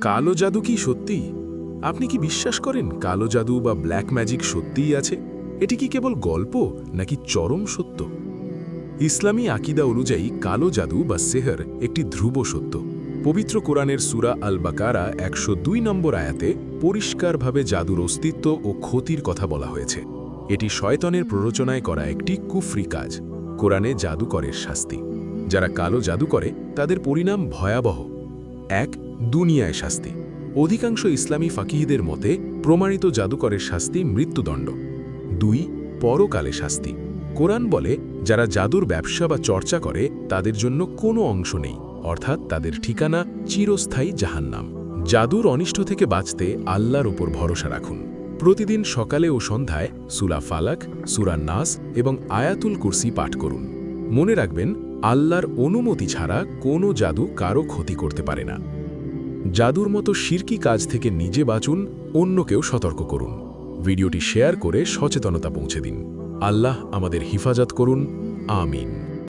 কালো জাদু কি সত্যি? আপনি কি বিশ্বাস করেন কালো জাদু বা ব্ল্যাক ম্যাজিক সত্যিই আছে? এটি কি কেবল গল্প নাকি চরম সত্য? ইসলামী আকিদা অনুযায়ী কালো জাদু বা সেহর একটি ধ্রুব সত্য। পবিত্র কোরআনের সূরা আল বাকারা ১০২ নম্বর আয়াতে পরিষ্কারভাবে জাদুর অস্তিত্ব ও ক্ষতির কথা বলা হয়েছে। এটি শয়তানের প্ররোচনায় করা একটি কুফরি কাজ। কোরআনে জাদুকরের শাস্তি। যারা কালো জাদু করে তাদের পরিণাম ভয়াবহ। ১. দুনিয়ায় শাস্তি। অধিকাংশ ইসলামী ফাকিহদের মতে প্রমাণিত জাদুকরের শাস্তি মৃত্যুদণ্ড। ২. পরকালে শাস্তি। কোরআন বলে যারা জাদুর ব্যবসা বা চর্চা করে তাদের জন্য কোনো অংশ নেই, অর্থাৎ তাদের ঠিকানা চিরস্থায়ী জাহান্নাম। জাদুর অনিষ্ট থেকে বাঁচতে আল্লাহর উপর ভরসা রাখুন। প্রতিদিন সকালে ও সন্ধ্যায় সূরা ফালাক, সূরা নাস এবং আয়াতুল কুরসি পাঠ করুন। মনে রাখবেন, আল্লাহর অনুমতি ছাড়া কোনো জাদু কারো ক্ষতি করতে পারে না। জাদুর মতো শিরকি কাজ থেকে নিজে বাঁচুন, অন্যকেও সতর্ক করুন। ভিডিওটি শেয়ার করে সচেতনতা পৌঁছে দিন। আল্লাহ আমাদের হিফাজত করুন। আমিন।